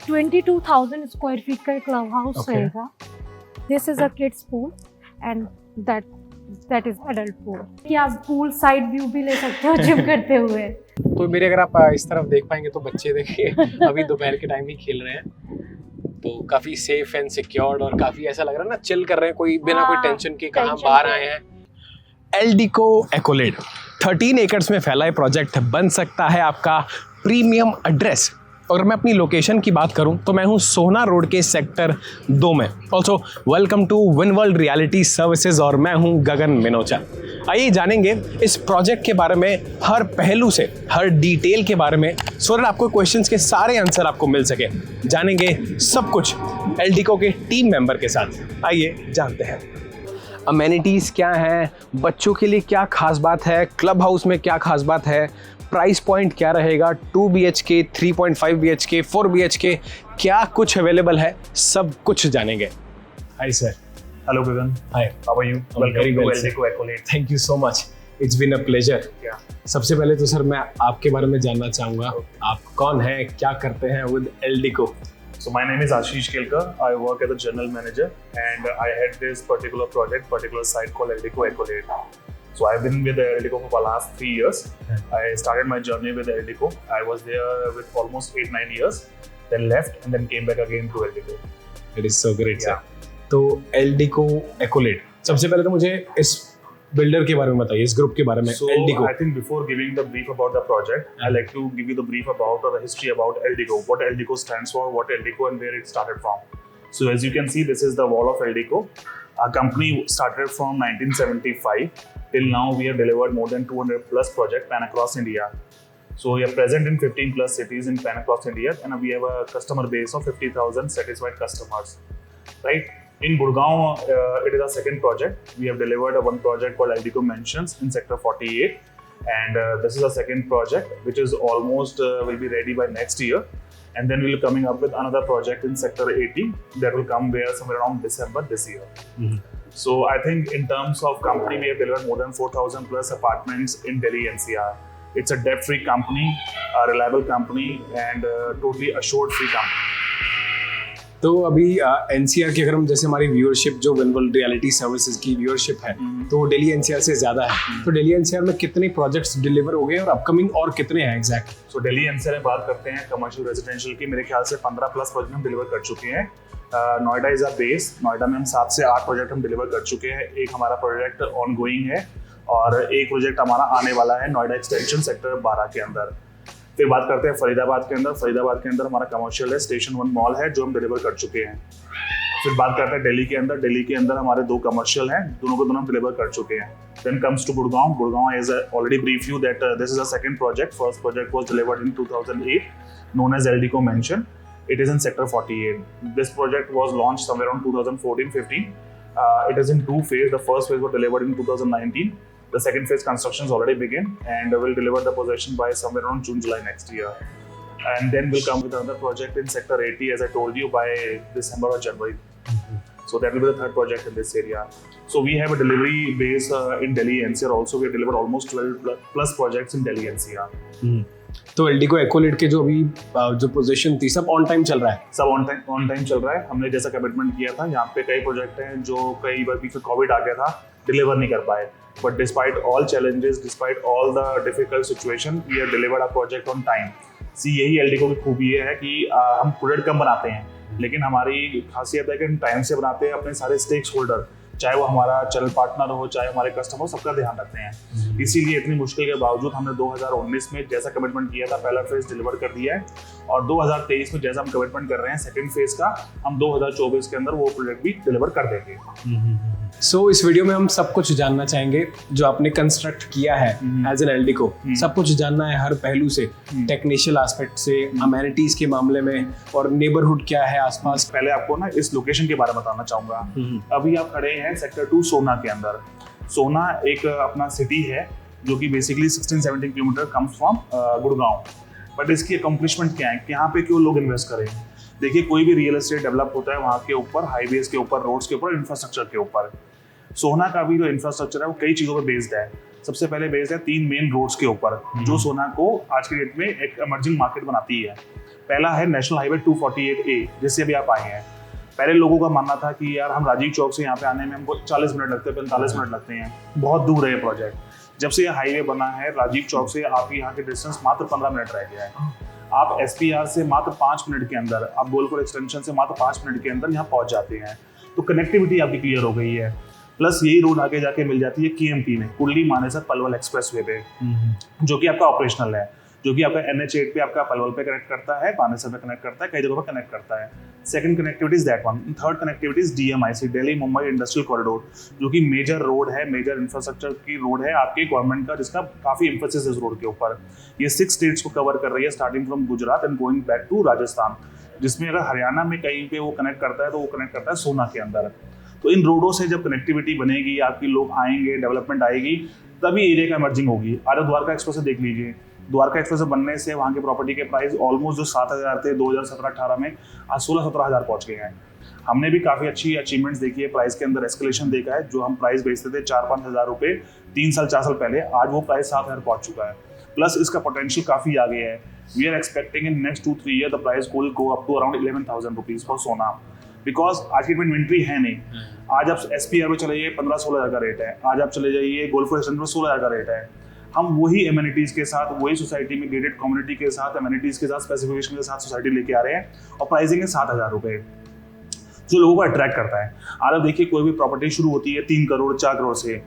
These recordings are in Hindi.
22,000 स्क्वायर फीट का क्लब हाउस Okay. रहेगा। This is a kids pool and that is adult pool. कि आप पूल साइड व्यू भी ले सकते हो जिम करते हुए। तो मेरे अगर आप इस तरफ देख पाएंगे तो बच्चे देखिए अभी दोपहर के टाइम ही खेल रहे हैं, तो काफी सेफ एंड सिक्योर्ड और काफी ऐसा लग रहा है ना चिल कर रहे हैं, कोई बिना कोई टेंशन के कहाँ टेंशन बाहर के। आए हैं। एल्डिको एक्ोलेड 13 एकड़ में फैला प्रोजेक्ट बन सकता है आपका प्रीमियम एड्रेस। और मैं अपनी लोकेशन की बात करूं तो मैं हूं सोहना रोड के सेक्टर 2 में। Also welcome to Winworld reality services और मैं हूं गगन मिनोचा। आइए जानेंगे इस प्रोजेक्ट के बारे में हर पहलू से, हर डिटेल के बारे में, सो दैट आपको क्वेश्चंस के सारे आंसर आपको मिल सके। जानेंगे सब कुछ एल्डिको के टीम मेंबर के साथ। आइए जानते हैं अमेनिटीज़ क्या हैं, बच्चों के लिए क्या खास बात है, क्लब हाउस में क्या खास बात है, प्राइस पॉइंट क्या रहेगा, 2 BHK, 3.5 BHK, 4 BHK, क्या कुछ अवेलेबल है, सब कुछ जानेंगे। Hi sir. Hello, Gagan. Hi. How are you? Welcome very to well, sir. Eldico Accolade. Thank you so much, it's been a pleasure. Yeah. सबसे पहले तो सर मैं आपके बारे में जानना चाहूँगा, आप कौन हैं, क्या करते हैं with Eldeco? So my name is Ashish Kelkar. I work as a general manager, and I head this particular project, particular site called Eldico Accolade. So I've been with Eldico for the last 3 years. I started my journey with Eldico. I was there with almost 8-9 years, then left, and then came back again to Eldico. It is so great Yeah. Sir. तो एल्डिको एक्ोलेड, सबसे पहले तो मुझे इस बिल्डर के बारे में बताइए, इस ग्रुप के बारे में। So Eldeco I think before giving the brief about the project, I'd like to give you the brief about or the history about Eldico, what Eldico stands for, what Eldico and where it started from. So as you can see, this is the wall of Eldico. Our company started from 1975. Till now, we have delivered more than 200 plus projects pan across India. So we are present in 15 plus cities in pan across India, and we have a customer base of 50,000 satisfied customers. Right? In Gurgaon, it is our second project. We have delivered one project called Eldico Mansions in Sector 48, and this is our second project, which is almost will be ready by next year. And then we'll be coming up with another project in Sector 80 that will come there somewhere around December this year. So I think in terms of company, we have delivered more than 4,000 plus apartments in Delhi NCR. It's a debt-free company, a reliable company, and totally assured free company. तो अभी एनसीआर की अगर हम, जैसे हमारी व्यूअरशिप जो विनवर्ल्ड रियलिटी सर्विसेज की व्यूअरशिप है तो दिल्ली एनसीआर से ज़्यादा है, तो दिल्ली एनसीआर में कितने प्रोजेक्ट्स डिलीवर हो गए और अपकमिंग और कितने हैं एग्जैक्ट? सो दिल्ली एनसीआर में बात करते हैं कमर्शियल रेजिडेंशियल की, मेरे ख्याल से 15 प्लस प्रोजेक्ट हम डिलीवर कर चुके हैं। Noida is a base, Noida में हम 7 से 8 प्रोजेक्ट हम डिलीवर कर चुके हैं। एक हमारा प्रोजेक्ट ऑन गोइंग है और एक प्रोजेक्ट हमारा आने वाला है नोएडा एक्सटेंशन सेक्टर 12 के अंदर। फिर बात करते हैं फरीदाबाद के अंदर। फरीदाबाद के अंदर हमारा कमर्शियल है, स्टेशन 1 मॉल है जो हम डिलीवर कर चुके हैं। फिर बात करते हैं दिल्ली के अंदर। दिल्ली के अंदर हमारे 2 कमर्शियल हैं, दोनों को दोनों हम डिलीवर कर चुके हैं। Then comes to Gurgaon. Gurgaon is already brief you that this is a second project. First project was delivered in 2008 known as Eldico Mansion. It is in Sector 48. This project was launched somewhere around 2014-15. It is in 2 phases. The first phase was delivered in 2019. The second phase construction is already begun and will deliver the possession by somewhere around June-July next year. And then we'll come with another project in Sector 80, as I told you, by December or January. So that will be the third project in this area. So we have a delivery base in Delhi NCR also. We have delivered almost 12 plus projects in Delhi NCR. तो एल्डिको एक्ोलेड के जो अभी जो पोजीशन थी सब ऑन टाइम चल रहा है? सब ऑन टाइम चल रहा है। हमने जैसा कमिटमेंट किया था, यहाँ पे कई प्रोजेक्ट हैं जो कई बार बीच में कोविड आ गया था, डिलीवर नहीं कर पाए। But despite all challenges, despite all the difficult situation, we have delivered a project on time. See यही एल्डिको की खूबी है कि हम प्रोजेक्ट कम बनाते हैं, लेकिन हमारी खासियत है कि हम टाइम से बनाते हैं। अपने सारे स्टेक होल्डर, चाहे वो हमारा चैनल पार्टनर हो, चाहे हमारे कस्टमर, सबका ध्यान रखते हैं। इसीलिए इतनी मुश्किल के बावजूद हमने 2019 में जैसा कमिटमेंट किया था पहला फेज डिलीवर कर दिया है, और 2023 में जैसा हम कमिटमेंट कर रहे हैं सेकंड फेज का, हम 2024 के अंदर वो प्रोजेक्ट भी डिलीवर कर देंगे। सो इस वीडियो में हम सब कुछ जानना चाहेंगे जो आपने कंस्ट्रक्ट किया है एज एन एल्डिको। सब कुछ जानना है हर पहलू से, टेक्निशियल एस्पेक्ट से, अमेनिटीज के मामले में, और नेबरहुड क्या है आसपास। पहले आपको ना इस लोकेशन के बारे में बताना चाहूंगा। अभी आप खड़े हैं सेक्टर 2 सोना के अंदर। सोना एक अपना सिटी है जो कि basically 16-17 kilometre comes from Gurgaon. But इसकी अकम्पलिशमेंट क्या है, यहाँ पे क्यों लोग इन्वेस्ट करें? देखिए, कोई भी रियल एस्टेट डेवलप होता है वहाँ के ऊपर, हाईवेज के ऊपर, रोड्स के ऊपर, इंफ्रास्ट्रक्चर के ऊपर। सोना का भी जो इंफ्रास्ट्रक्चर है वो कई चीज़ों पर बेस्ड है। सबसे पहले बेस्ड है 3 मेन रोड्स के ऊपर, जो सोना को आज के डेट में एक इमर्जिंग मार्केट बनाती है। पहला है नेशनल हाईवे 248A, जिससे अभी आप आए हैं। पहले लोगों का मानना था कि यार हम राजीव चौक से यहाँ पे आने में हमको 40 मिनट लगते हैं, 45 मिनट लगते हैं, बहुत दूर है ये प्रोजेक्ट। जब से ये हाईवे बना है राजीव चौक से आपके यहाँ के डिस्टेंस मात्र 15 मिनट रह गया है। आप SPR से मात्र 5 मिनट के अंदर, आप गोलपुर एक्सटेंशन से मात्र 5 मिनट के अंदर यहाँ पहुँच जाते हैं। तो कनेक्टिविटी आपकी क्लियर हो गई है। प्लस यही रोड आगे जाके मिल जाती है KMP में, कुर्ली मानेसर पलवल एक्सप्रेसवे पे, जो कि आपका ऑपरेशनल है, जो कि आपका NH8 पे आपका पलवल पे कनेक्ट करता है, मानेसर पे कनेक्ट करता है, कई जगहों पे कनेक्ट करता है। Second connectivity is that one. Third connectivity is DMIC, Delhi Mumbai industrial corridor, जो कि मेजर रोड है, मेजर इंफ्रास्ट्रक्चर की रोड है आपके गवर्नमेंट का, जिसका काफी एम्फेसिस इस रोड के ऊपर। ये 6 स्टेट्स को कवर कर रही है, starting from Gujarat and going back to Rajasthan, जिसमें अगर हरियाणा में कहीं पे वो कनेक्ट करता है तो वो कनेक्ट करता है सोना के अंदर। तो इन रोडों से जब कनेक्टिविटी बनेगी, आपकी लोग आएंगे, डेवलपमेंट आएगी, तभी एरिया का इमर्जिंग होगी। आज द्वारका एक्सप्रेस देख लीजिए, द्वारका एक्सप्रेस बनने से वहाँ के प्रॉपर्टी के प्राइस ऑलमोस्ट जो 7,000 थे 2017-18 में, आज 16-17 हज़ार पहुँच गए हैं। हमने भी काफ़ी अच्छी अचीवमेंट्स देखी है, प्राइस के अंदर एस्केलेशन देखा है। जो हम प्राइस बेचते थे 4-5 हज़ार रुपये 3 साल 4 साल पहले, आज वो प्राइस 7,000 पहुँच चुका है। प्लस इसका पोटेंशियल काफ़ी आगे है। We are expecting in next 2-3 year the price will go up to around 11,000 rupees for सोना, बिकॉज आज की इन्वेंट्री है नहीं। आज आप SPR में चले जाइए 15-16 हज़ार का रेट है, आज आप चले जाइए गोलपुर एक्सटेंशन में 16 हज़ार का रेट है। हम वही एमिनिटीज़ के साथ, वही सोसाइटी में गेटेड कम्युनिटी के साथ, एमिनिटीज़ के साथ, स्पेसिफिकेशन के साथ सोसाइटी लेके आ रहे हैं और प्राइसिंग है 7,000 रुपये, जो लोगों को अट्रैक्ट करता है। आज आप देखिए कोई भी प्रॉपर्टी शुरू होती है 3 करोड़ 4 करोड़ से,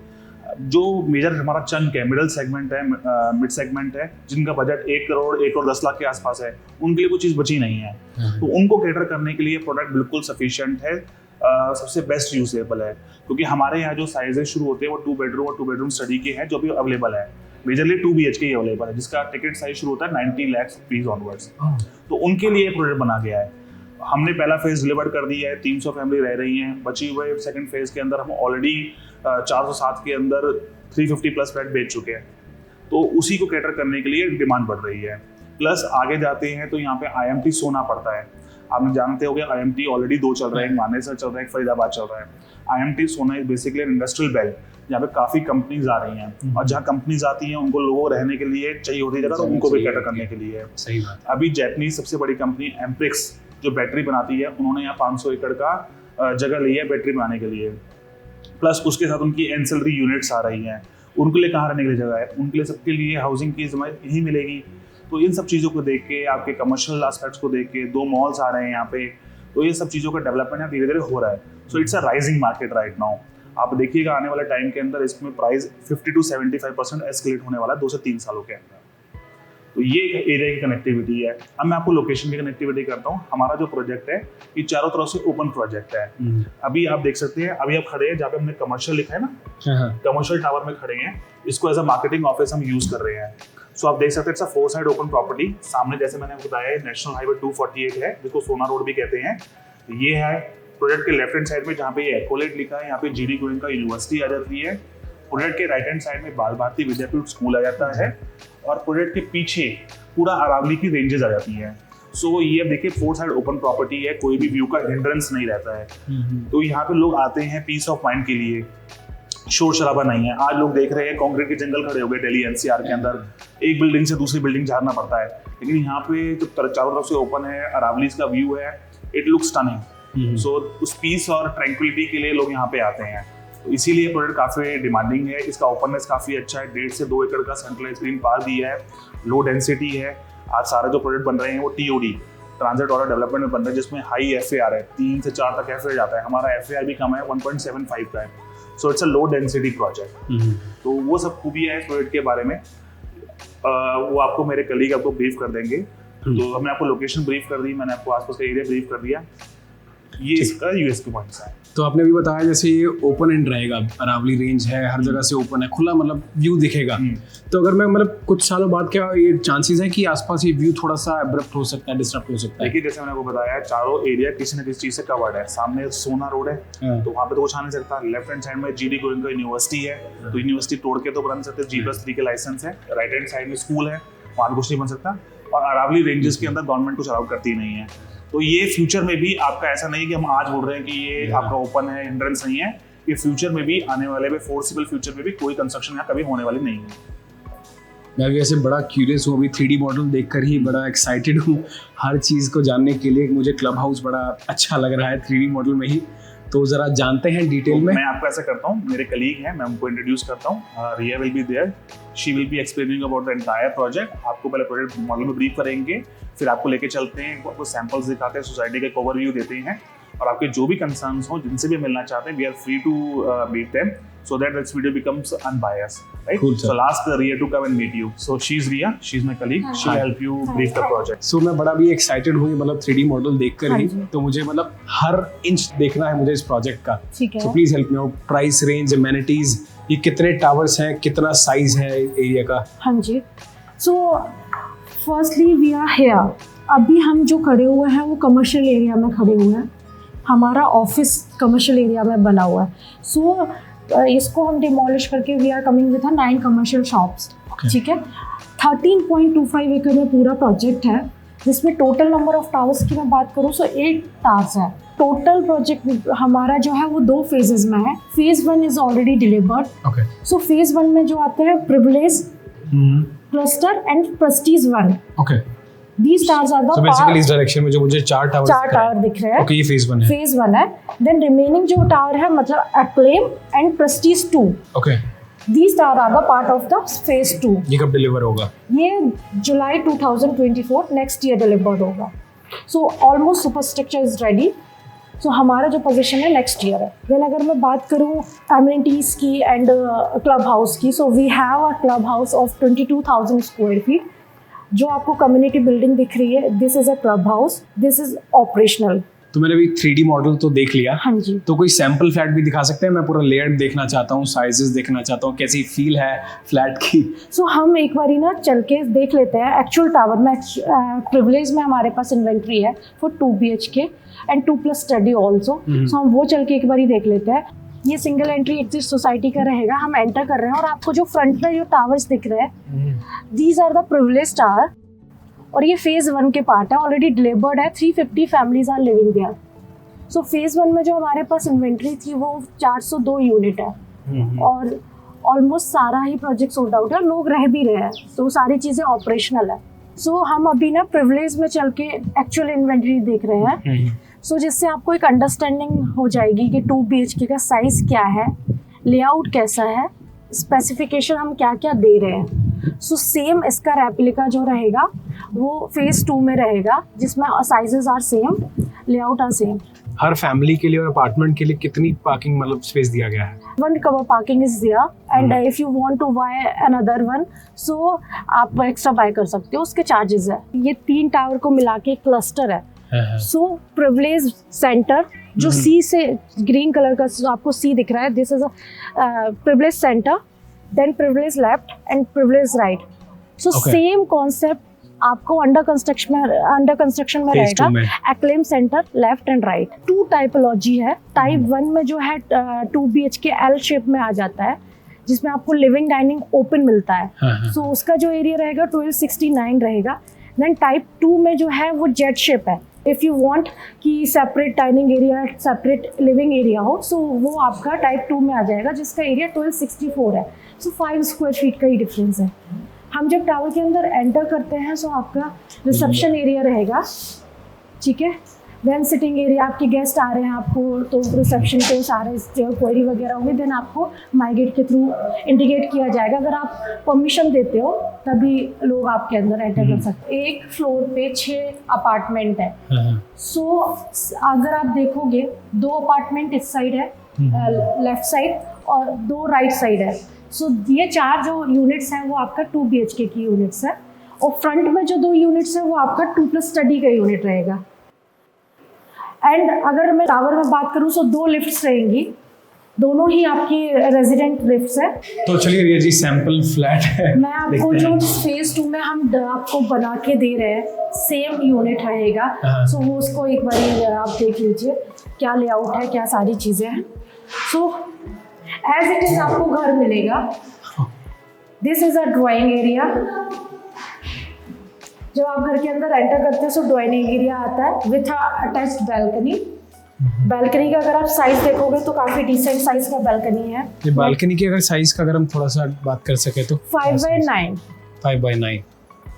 जो मेजर हमारा चंक है, मिडिल सेगमेंट है, मिड सेगमेंट है, जिनका बजट 1 करोड़ 10 लाख के आसपास है, उनके लिए कोई चीज़ बची नहीं है। तो उनको कैटर करने के लिए प्रोडक्ट बिल्कुल सफिशिएंट है, सबसे बेस्ट यूजेबल है। क्योंकि हमारे यहाँ जो साइजेस शुरू होते हैं वो 2 बेडरूम और 2 बेडरूम स्टडी के हैं, जो भी अवेलेबल है। मेजरली 2 BHK ही अवेलेबल है, जिसका टिकट साइज शुरू होता है 90 लाख रुपीज ऑनवर्ड्स। तो उनके लिए प्रोडक्ट बना गया है। हमने पहला फेज डिलीवर कर दिया है, 300 फैमिली रह रही हैं। बची हुए सेकंड फेज के अंदर हम ऑलरेडी 407 के अंदर 350 प्लस फ्लैट बेच चुके हैं। तो उसी को कैटर करने के लिए डिमांड बढ़ रही है। प्लस आगे जाते हैं तो यहाँ पे IMT सोना पड़ता है। आपने जानते होंगे IMT ऑलरेडी 2 चल रहे हैं, मानेसर चल रहा है, फरीदाबाद चल रहा है। IMT सोना इज बेसिकली इंडस्ट्रियल बेल्ट, यहाँ पे काफ़ी कंपनीज आ रही हैं, और जहाँ कंपनीज आती हैं उनको लोगों को रहने के लिए चाहिए होती है जगह, तो उनको भी कैटर करने के लिए। सही बात। अभी जापानीज सबसे बड़ी कंपनी एम्प्रिक्स जो बैटरी बनाती है, उन्होंने यहाँ 500 एकड़ का जगह ली है बैटरी बनाने के लिए। प्लस उसके साथ उनकी एंसिलरी यूनिट्स आ रही हैं, उनके लिए कहाँ रहने के लिए जगह है, उनके लिए सबके लिए हाउसिंग की जमात यहीं मिलेगी। तो इन सब चीज़ों को देख के, आपके कमर्शियल एस्पेक्ट्स को देख के, 2 मॉल्स आ रहे हैं यहाँ पे, तो ये सब चीज़ों का डेवलपमेंट यहाँ धीरे धीरे हो रहा है। So it's a rising market right now. आप देखिएगा आने वाले टाइम के अंदर इसमें प्राइस 50 to 75% एस्केलेट होने वाला है 2 से 3 सालों के अंदर। तो ये एरिया की कनेक्टिविटी है। अब मैं आपको लोकेशन की कनेक्टिविटी करता हूँ। हमारा जो प्रोजेक्ट है ये चारों तरफ से ओपन प्रोजेक्ट है। अभी आप देख सकते हैं, अभी आप खड़े हैं जहाँ पे हमने कमर्शियल लिखा है ना, कमर्शियल टावर में खड़े हैं। इसको एज अ मार्केटिंग ऑफिस हम यूज कर रहे हैं। सो आप देख सकते हैं, it's a 4 side open property. सामने जैसे मैंने बताया नेशनल हाईवे 248 है, जिसको सोना रोड भी कहते हैं। ये है प्रोजेक्ट के लेफ्ट हैंड साइड में, जहाँ पे ये एकोलेट लिखा है, यहाँ पे GD गोयनका यूनिवर्सिटी आ जाती है। प्रोजेक्ट के राइट हैंड साइड में बाल भारती विद्यापीठ स्कूल आ जाता है, और प्रोजेक्ट के पीछे पूरा अरावली की रेंजेस आ जाती हैं। सो ये अब देखिए 4 साइड ओपन प्रॉपर्टी है, कोई भी व्यू का हिंड्रेंस नहीं रहता है। तो यहाँ पे लोग आते हैं पीस ऑफ माइंड के लिए, शोर शराबा नहीं है। आज लोग देख रहे हैं कंक्रीट के जंगल खड़े हो गए दिल्ली NCR के अंदर, एक बिल्डिंग से दूसरी बिल्डिंग झाड़ना पड़ता है। लेकिन यहाँ पे जो चारों तरफ से ओपन है, अरावली का व्यू है, इट लुक्स स्टनिंग। सो उस पीस और ट्रैंक्विलिटी के लिए लोग यहाँ पे आते हैं। तो इसीलिए प्रोजेक्ट काफ़ी डिमांडिंग है। इसका ओपननेस काफ़ी अच्छा है, 1.5 से 2 एकड़ का सेंट्रलाइज ग्रीन पार्क दिया है, लो डेंसिटी है। आज सारे जो प्रोजेक्ट बन रहे हैं वो TOD, ट्रांजिट ऑर्डर डेवलपमेंट में बन रहे हैं, जिसमें हाई FAR है, 3 से 4 तक FAR जाता है। हमारा FAR भी कम है, 1.75 का है। So it's a low density project. तो वो सब खूबियाँ है प्रोजेक्ट के बारे में, वो आपको मेरे कलीग आपको ब्रीफ कर देंगे। तो हमने आपको लोकेशन ब्रीफ कर दी, मैंने आपको आसपास का एरिया ब्रीफ कर दिया। ये इसका USP पॉइंट्स है। तो आपने भी बताया जैसे ये ओपन एंड रहेगा, अरावली रेंज है, हर जगह से ओपन है, खुला मतलब व्यू दिखेगा। तो अगर मैं मतलब कुछ सालों बाद क्या ये चांसेस है कि आसपास ये व्यू थोड़ा सा एब्रप्ट हो सकता है, डिस्टर्ब हो सकता है? देखिए जैसे मैंने आपको बताया, चारों एरिया किसी न किसी चीज से कवर्ड है। सामने सोना रोड है, तो वहाँ पे तो कुछ आ नहीं सकता। लेफ्ट हैंड साइड में GD गोयनका यूनिवर्सिटी है, तो यूनिवर्सिटी तोड़ के तो बन सकते, G+3 के लाइसेंस है। राइट हैंड साइड में स्कूल है, वहाँ कुछ नहीं बन सकता। और अरावली रेंजेस के अंदर गवर्नमेंट कुछ अलाउ करती नहीं है। तो ये फ्यूचर में भी आपका ऐसा नहीं कि हम आज बोल रहे हैं कि ये आपका ओपन है, हिंड्रेंस नहीं है। ये फ्यूचर में भी, आने वाले में, फोर्सिबल फ्यूचर में भी कोई कंस्ट्रक्शन यहाँ कभी होने वाली नहीं है। मैं भी ऐसे बड़ा क्यूरियस हूँ, अभी 3D मॉडल देखकर ही बड़ा एक्साइटेड हूँ हर चीज़ को जानने के लिए। मुझे क्लब हाउस बड़ा अच्छा लग रहा है 3D मॉडल में ही, तो ज़रा जानते हैं डिटेल में। मैं आपको ऐसा करता हूँ, मेरे कलीग हैं, मैं उनको इंट्रोड्यूस करता हूँ। Riya will be there, she will be explaining about the entire project. आपको पहले प्रोजेक्ट मॉडल में ब्रीफ करेंगे, फिर आपको लेके चलते हैं, आपको सैंपल्स दिखाते हैं, सोसाइटी का एक ओवरव्यू देते हैं, और आपके जो भी कंसर्न्स हो, जिनसे भी मिलना चाहते हैं, we are free to meet them so that this video becomes unbiased, right? Cool, sir. So I'll ask Riya to come and meet you. So she's Riya, she's my colleague. She'll help you brief the project. So मैं बड़ा भी एक्साइटेड हूँ, मतलब 3D मॉडल देखकर ही, हाँ जी। तो मुझे मतलब हर इंच देखना है मुझे इस प्रोजेक्ट का। ठीक है। So please help me out, price range, amenities, ये कितने टावर्स हैं, कितना साइज है एरिया का? हाँ जी। So firstly we are here, अभी हम जो खड़े हुए हैं वो कमर्शियल एरिया में खड़े हुए हैं, हमारा ऑफिस कमर्शियल एरिया में बना हुआ है। सो इसको हम डिमोलिश करके we are coming with 9 commercial shops, ठीक है। 13.25 एकड़ में पूरा प्रोजेक्ट है, जिसमें टोटल नंबर ऑफ टावर्स की मैं बात करूँ तो 8 टावर्स है। टोटल प्रोजेक्ट हमारा जो है वो 2 फेजेस में है। Phase 1 is already delivered. So phase 1 में जो आते हैं privilege, cluster and Prestige 1। Okay, These towers are the so basically इस डायरेक्शन में जो मुझे 4 टावर दिख रहे हैं। ओके, ये फेज 1 है। फेज 1 है। देन रिमेनिंग जो टावर है मतलब acclaim and Prestige 2। Okay, These towers are the part of the phase 2। ये कब डिलीवर होगा? ये जुलाई 2024 नेक्स्ट ईयर डिलीवर्ड होगा। So almost superstructure is ready. So हमारा जो पोजीशन है नेक्स्ट ईयर है। देन अगर मैं बात करूँ एमिनिटीज़ की एंड क्लब हाउस की, so we have a club house of 22,000 square feet. जो आपको कम्युनिटी बिल्डिंग दिख रही है, this is a club house, this is operational. तो मैंने अभी 3D मॉडल तो देख लिया। हाँ जी। तो कोई सैंपल फ्लैट भी दिखा सकते हैं? मैं पूरा लेआउट देखना चाहता हूँ, साइजेस देखना चाहता हूँ, कैसी फील है फ्लैट की। सो हम एक बारी ना चल के देख लेते हैं एक्चुअल टावर में। प्रिविलेज में हमारे पास इन्वेंट्री है for 2 BHK and 2+ study also. So हम वो चल के एक बारी देख लेते हैं। ये सिंगल एंट्री एग्जिट सोसाइटी का रहेगा। हम एंटर कर रहे हैं और आपको जो फ्रंट में जो टावर्स दिख रहे हैं, these are the privilege tower, और ये फेज 1 के पार्ट है, ऑलरेडी डिलीवर्ड है। 350 families are living there. So phase 1 में जो हमारे पास इन्वेंट्री थी वो 402 यूनिट है, और ऑलमोस्ट सारा ही प्रोजेक्ट सोल्ड आउट है, लोग रह भी रहे हैं, तो सारी चीज़ें ऑपरेशनल है। सो हम अभी ना प्रिविलेज में चल के एक्चुअल इन्वेंट्री देख रहे हैं। सो जिससे आपको एक अंडरस्टैंडिंग हो जाएगी कि 2 BHK का साइज़ क्या है, लेआउट कैसा है, स्पेसिफिकेशन हम क्या क्या दे रहे हैं। सो सेम इसका रेप्लिका जो रहेगा वो फेज 2 में रहेगा, जिसमें sizes are same, layout are same. हर फैमिली के लिए और अपार्टमेंट के लिए कितनी पार्किंग मतलब स्पेस दिया गया है? 1 cover parking is there, and if you want to buy another one, so आप एक्स्ट्रा बाय कर सकते हो, उसके चार्जेस है। ये 3 टावर को मिला के क्लस्टर है। सो प्रिविलेज सेंटर जो सी से ग्रीन कलर का आपको सी दिख रहा है, this is a privilege centre, then privilege left and privilege right. So same concept आपको अंडर कंस्ट्रक्शन में रहेगा। Acclaim centre left and right. 2 typology है। टाइप 1 में जो है 2 BHK L शेप में आ जाता है, जिसमें आपको लिविंग डाइनिंग ओपन मिलता है। सो उसका जो एरिया रहेगा 1269 रहेगा। देन टाइप 2 में जो है वो जेड शेप है। इफ़ यू वांट कि separate dining area, separate living area हो, सो वो आपका टाइप 2 में आ जाएगा, जिसका एरिया 1264 है। सो 5 स्क्वायर फीट का ही डिफरेंस है। हम जब टावर के अंदर एंटर करते हैं, सो आपका रिसेप्शन एरिया रहेगा, ठीक है। देन सिटिंग एरिया, आपके गेस्ट आ रहे हैं आपको, तो रिसेप्शन पे सारे क्वेरी वगैरह होंगे। देन आपको माई गेट के थ्रू इंडिकेट किया जाएगा। अगर आप परमिशन देते हो तभी लोग आपके अंदर एंटर कर सकते हैं। एक फ्लोर पे 6 अपार्टमेंट है। सो अगर आप देखोगे 2 अपार्टमेंट इस साइड है, लेफ्ट साइड, और 2 राइट साइड है। सो ये 4 जो यूनिट्स हैं वो आपका 2 BHK की यूनिट्स है, और फ्रंट में जो 2 यूनिट्स है वो आपका 2+ स्टडी का यूनिट रहेगा। एंड अगर मैं टावर में बात करूँ तो 2 लिफ्ट्स रहेंगी, दोनों ही आपकी रेजिडेंट लिफ्ट्स है। तो चलिए रिया जी, सैंपल फ्लैट है, मैं आपको जो फेज 2 में हम आपको बना के दे रहे हैं, सेम यूनिट रहेगा। सो वो उसको एक बार आप देख लीजिए क्या लेआउट है, क्या सारी चीज़ें हैं। सो एज इट इज़ आपको घर मिलेगा। This is a drawing area. जब आप घर के अंदर एंटर करते हैं, सो ड्राइंग एरिया आता है विथ अटैच्ड बैल्कनी। बैल्कनी का अगर आप साइज देखोगे तो काफ़ी डिसेंट साइज का बैल्कनी है। ये बालकनी की अगर साइज का अगर हम थोड़ा सा बात कर सके तो 5/9। 5x9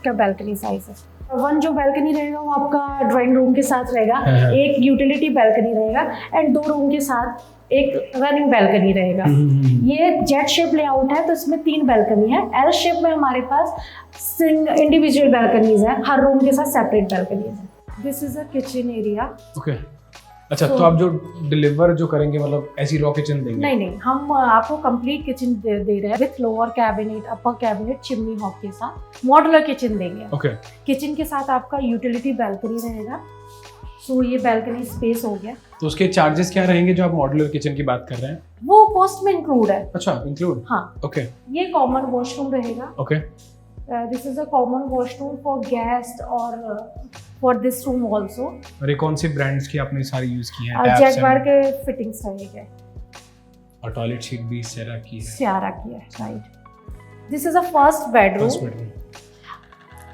का बैल्कनी साइज है। वन जो बैल्कनी रहेगा वो आपका ड्राइंग रूम के साथ रहेगा, एक यूटिलिटी बैल्कनी रहेगा एंड 2 रूम के साथ एक रनिंग बैल्कनी रहेगा। ये जेट शेप लेआउट है तो इसमें 3 बैल्कनी है। एल शेप में हमारे पास इंडिविजुअल बैल्कनीज है, हर रूम के साथ सेपरेट बैल्कनीज है। This is a kitchen area. Okay, अच्छा तो आप जो डिलीवर जो करेंगे मतलब ऐसी रॉ किचन देंगे? नहीं, हम आपको कंप्लीट किचन दे रहे हैं with lower cabinet, upper cabinet, chimney hob के साथ मॉड्यूलर किचन देंगे। ओके, किचन के साथ आपका यूटिलिटी बैल्कनी रहेगा। सो ये बैल्कनी स्पेस हो गया। तो उसके चार्जेस क्या रहेंगे जो आप मॉड्यूलर किचन की बात कर रहे हैं? वो कॉस्ट में इंक्लूड है। अच्छा, इंक्लूड? हाँ। ओके, ये कॉमन वॉशरूम रहेगा। Okay, this is a common washroom for guest और फॉर दिस रूम ऑल्सो। और ये कौन से ब्रांड्स की आपने सारी यूज की हैं? जैगवार के फिटिंग्स रहेंगे और टॉयलेट सीट भी सेरा की है। सियारा की है, right. This is a first bedroom.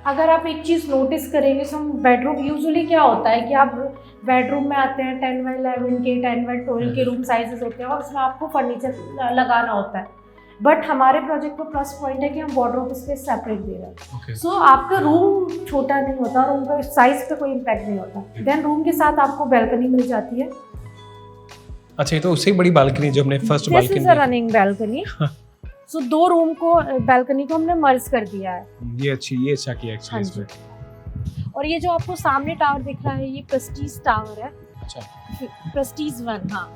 अगर आप एक चीज़ नोटिस करेंगे तो हम बेडरूम यूजुअली क्या होता है कि आप बेडरूम में आते हैं 10x11 के 10x12 के रूम साइजेस होते हैं और उसमें आपको फर्नीचर लगाना होता है। बट हमारे प्रोजेक्ट का प्लस पॉइंट है कि हम वार्डरोब स्पेस सेपरेट दे रहे हैं। सो आपका रूम छोटा नहीं होता, रूम का साइज पे कोई इम्पैक्ट नहीं होता। देन रूम के साथ आपको बैल्कनी मिल जाती है। अच्छा, ये तो उससे बड़ी बालकनी जो हमने first this balcony is a running balcony. So 2 room को बैल्कनी को हमने मर्ज कर दिया है। ये अच्छा किया एक्चुअली इसमें। और ये जो आपको सामने टावर दिख रहा है ये प्रेस्टीज टावर है। अच्छा, प्रेस्टीज 1, हाँ।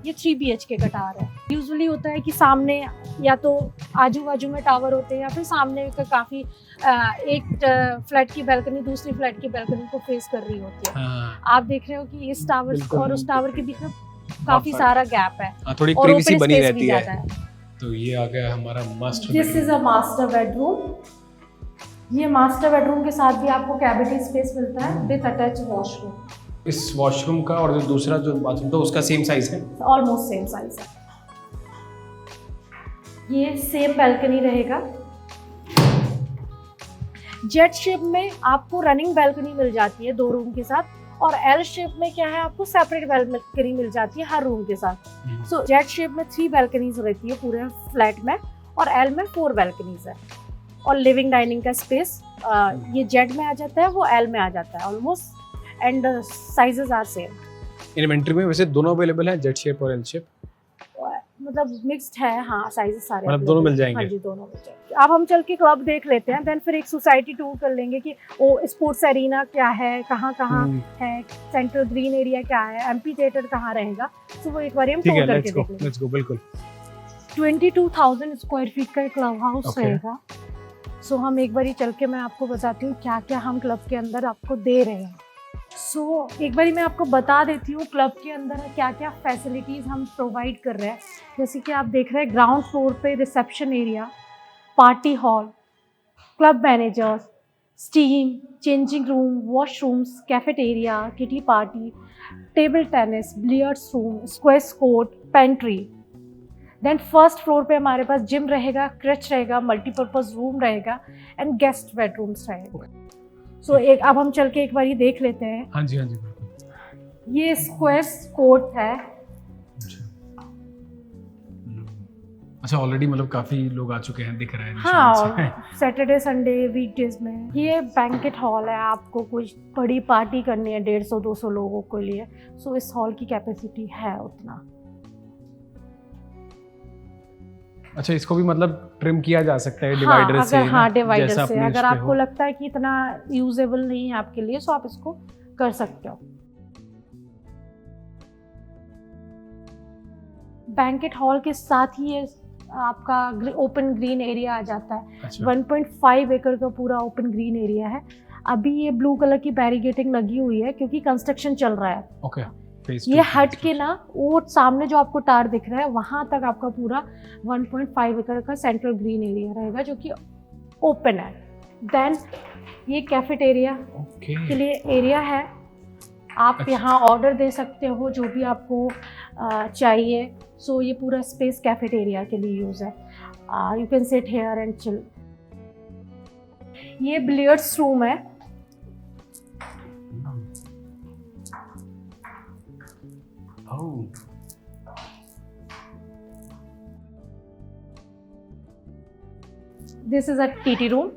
ये 3 BHK का टावर है। यूजुअली होता है कि सामने या तो आजू बाजू में टावर होते हैं या फिर सामने का काफ़ी एक फ्लैट की बैल्कनी दूसरी फ्लैट की बैल्कनी को फेस कर रही होती है। हाँ, आप देख रहे हो कि इस टावर बिल्कुल। और उस टावर के बीच में काफ़ी सारा गैप है हाँ, थोड़ी और प्रिवेसी open बनी space रहती भी है। ज़्यादा है। तो ये आ गया हमारा master this is a master bedroom. ये मास्टर बेडरूम के साथ भी आपको कैबिनेट स्पेस मिलता है विद अटैच वॉशरूम। इस वॉशरूम का और जो दूसरा जो बाथरूम था उसका सेम साइज है? ऑलमोस्ट सेम साइज है। ये सेम बैल्कनी रहेगा। जेट शेप में आपको रनिंग बैल्कनी मिल जाती है 2 रूम के साथ और एल शेप में क्या है आपको सेपरेट बैल्कनी मिल जाती है हर रूम के साथ। सो जेट शेप में 3 बैल्कनीज रहती है पूरे फ्लैट में और एल में 4 बैल्कनीज है और लिविंग डाइनिंग का स्पेस ये जेट में आ जाता है, वो एल में आ जाता है almost and sizes are same. Inventory में वैसे दोनों अवेलेबल है, जेट शेप और एल शेप? मतलब मिक्स्ड है, हाँ, साइजेस सारे मतलब दोनों मिल जाएंगे? हाँ जी, दोनों मिल जाएंगे। अब हम चल के क्लब देख लेते हैं, देन फिर एक सोसाइटी टूर कर लेंगे कि वो स्पोर्ट्स एरिना क्या है, कहाँ है, सेंट्रल ग्रीन एरिया क्या है, एम्पी थिएटर कहाँ रहेगा। तो वो एक बार हम टूर करके देख लेंगे। लेट्स गो, बिल्कुल। 22,000 स्क्वायर फीट का क्लब हाउस रहेगा। सो हम एक बार चल के मैं आपको बताती हूँ क्या क्या हम क्लब के अंदर आपको दे रहे हैं। सो एक बारी मैं आपको बता देती हूँ क्लब के अंदर क्या क्या फैसिलिटीज़ हम प्रोवाइड कर रहे हैं। जैसे कि आप देख रहे हैं ग्राउंड फ्लोर पे reception area, party hall, club managers, steam, changing room, washrooms, cafeteria, kitty party, table tennis, billiards room, squash court, pantry. Then first floor पे हमारे पास जिम रहेगा, क्रच रहेगा, मल्टीपर्पज़ रूम रहेगा एंड गेस्ट बेडरूम्स रहेगा। सो एक अब हम चल के एक बार देख लेते हैं। हाँ जी, हाँ जी। ये स्क्वैश कोर्ट है। अच्छा, ऑलरेडी मतलब काफी लोग आ चुके हैं, दिख रहा है। हाँ, सैटरडे संडे वीकडेज में। ये बैंकेट हॉल है, आपको कुछ बड़ी पार्टी करनी है 150-200 लोगों के लिए, सो इस हॉल की कैपेसिटी है उतना। अच्छा, इसको भी मतलब ट्रिम किया जा सकता है डिवाइडर से? हाँ, डिवाइडर से। अगर आपको लगता है कि इतना यूजेबल नहीं है आपके लिए, सो आप इसको कर सकते हो। बैंकेट हॉल के साथ ही ये आपका ओपन ग्रीन एरिया आ जाता है। अच्छा। 1.5 एकड़ का पूरा ओपन ग्रीन एरिया है। अभी ये ब्लू कलर की बैरिकेडिंग लगी हुई है क्योंकि कंस्ट्रक्शन चल रहा है। ओके। ये हट के ना वो सामने जो आपको टार दिख रहा है वहां तक आपका पूरा 1.5 एकड़ का सेंट्रल ग्रीन एरिया रहेगा जो कि ओपन है। देन ये कैफेटेरिया के लिए एरिया है। आप यहाँ ऑर्डर दे सकते हो जो भी आपको चाहिए। सो ये पूरा स्पेस कैफेटेरिया के लिए यूज़ है। You can sit here and chill. ये बिलियर्ड्स रूम है। This is a TT room.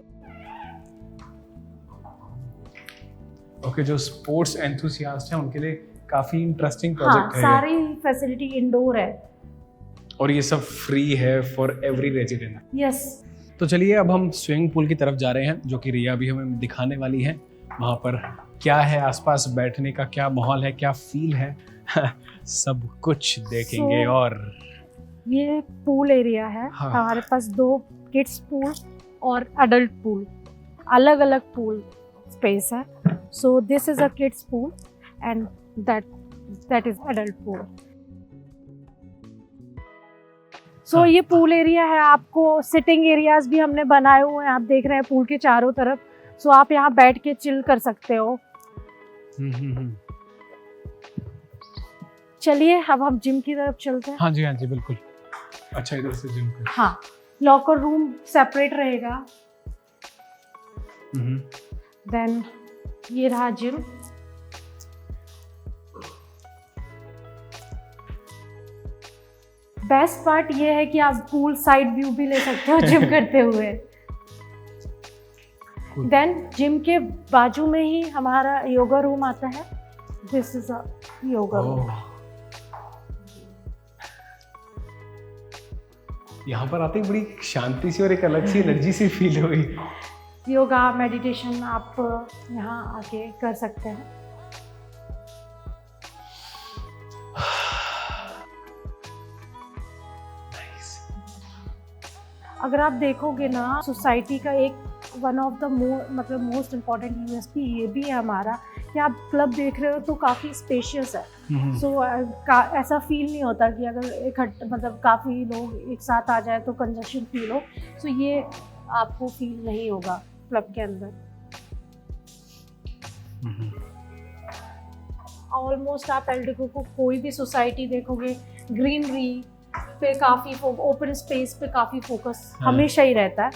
आपके जो स्पोर्ट्स एंथुसियास्ट हैं उनके लिए काफ़ी इंटरेस्टिंग हाँ, प्रोजेक्ट है सारी फैसिलिटी इंडोर है। और ये सब फ्री है फॉर एवरी रेजिडेंट। यस। तो चलिए अब हम स्विमिंग पूल की तरफ जा रहे हैं जो कि रिया भी हमें दिखाने वाली है। वहाँ पर क्या है आसपास, बैठने का क्या माहौल है, क्या फील है सब कुछ देखेंगे। और ये पूल एरिया है। हाँ। हमारे पास 2 किड्स पूल और अडल्ट पूल, अलग अलग पूल स्पेस है। So this is a kids pool and that is adult pool. So ये पूल एरिया है। आपको सिटिंग एरियाज भी हमने बनाए हुए हैं, आप देख रहे हैं पूल के चारों तरफ। सो आप यहाँ बैठ के चिल कर सकते हो। चलिए अब हम जिम की तरफ चलते हैं। हाँ जी बिल्कुल। अच्छा, इधर से जिम पे। हाँ, लॉकर रूम सेपरेट रहेगा। देन ये रहा जिम। बेस्ट पार्ट ये है कि आप पूल साइड व्यू भी ले सकते हो जिम करते हुए। देन जिम के बाजू में ही हमारा योगा रूम आता है। This is a yoga room. यहाँ पर आते ही बड़ी शांति सी और एक अलग सी एनर्जी सी फील हुई। योगा मेडिटेशन आप यहाँ आके कर सकते हैं। अगर आप देखोगे ना, सोसाइटी का एक one of the most important USP ये भी है हमारा कि आप क्लब देख रहे हो तो काफ़ी स्पेशियस है। सो ऐसा फील नहीं होता कि अगर काफ़ी लोग एक साथ आ जाए तो कंजशन फील हो। सो ये आपको फील नहीं होगा क्लब के अंदर। ऑलमोस्ट आप एल्डिको को कोई भी सोसाइटी देखोगे, ग्रीनरी पे काफ़ी ओपन स्पेस पे काफ़ी फोकस हमेशा ही रहता है।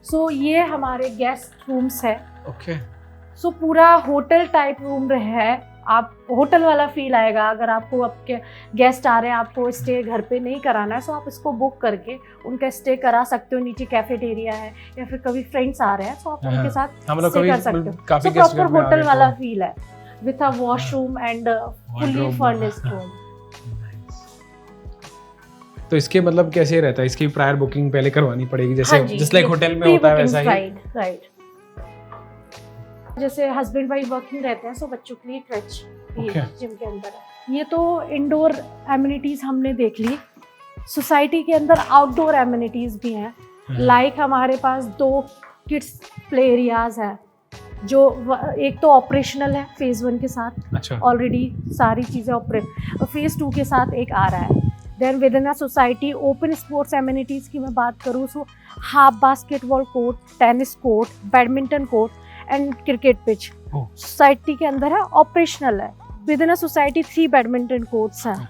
सो ये हमारे गेस्ट रूम्स है। ओके। सो पूरा होटल टाइप रूम है। आप होटल वाला फील आएगा। अगर आपको आपके गेस्ट आ रहे हैं, आपको स्टे घर पे नहीं कराना है, सो आप इसको बुक करके उनका स्टे करा सकते हो। नीचे कैफेटेरिया है, या फिर कभी फ्रेंड्स आ रहे हैं तो आप उनके साथ स्टे कर सकते हो। सो प्रॉपर होटल वाला फील है with a washroom and fully furnished room. तो इसके मतलब कैसे रहता है? इसकी प्रायर बुकिंग पहले करवानी पड़ेगी, जैसे जस्ट लाइक होटल में होता है वैसा ही? राइट। जैसे हस्बैंड वाइफ वर्किंग रहते हैं, सो बच्चों के लिए क्रच जिम के अंदर है। ये तो इंडोर एमिनिटीज हमने देख ली। सोसाइटी के अंदर आउटडोर एमिनिटीज भी हैं। लाइक हमारे पास 2 किड्स प्ले एरियाज है, जो एक तो ऑपरेशनल है फेज 1 के साथ। अच्छा। ऑलरेडी सारी चीज़ें फेज 2 के साथ एक आ रहा है। Then within a society open sports amenities की मैं बात करूँ, so half basketball court, tennis court, badminton court and cricket pitch society के अंदर है। ऑपरेशनल है। Within a society 3 badminton courts हैं।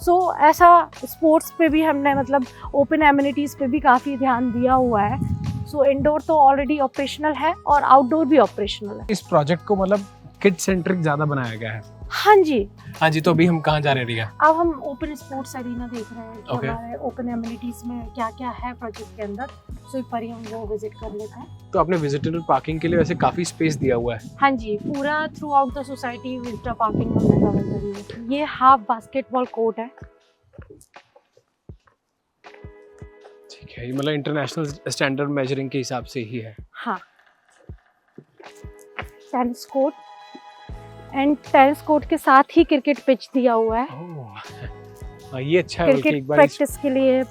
सो ऐसा स्पोर्ट्स पे भी हमने ओपन एमिनिटीज़ पे भी काफ़ी ध्यान दिया हुआ है। सो इंडोर तो ऑलरेडी ऑपरेशनल है और आउटडोर भी ऑपरेशनल है। इस प्रोजेक्ट को किड सेंट्रिक ज़्यादा बनाया गया है। हाँ जी। तो अभी हम कहाँ जा रहे हैं रिया? अब हम ओपन स्पोर्ट्स एरिना देख रहे हैं। Okay. हमारे ओपन एमिनिटीज में क्या क्या है प्रोजेक्ट के अंदर, सो एक बार हम वो विजिट कर लेते हैं। तो आपने विजिटर पार्किंग के लिए वैसे काफी स्पेस दिया हुआ है। हाँ जी, पूरा through out the society visitor parking हमने कवर करी है। ये हाफ बास्केटबॉल कोर्ट है। ठीक है, ये मतलब इंटरनेशनल स्टैंडर्ड मेजरिंग के हिसाब से ही है। हाँ। Tennis court and tennis court के साथ ही क्रिकेट पिच दिया हुआ है। ओह, ये अच्छा है। क्रिकेट प्रैक्टिस के लिए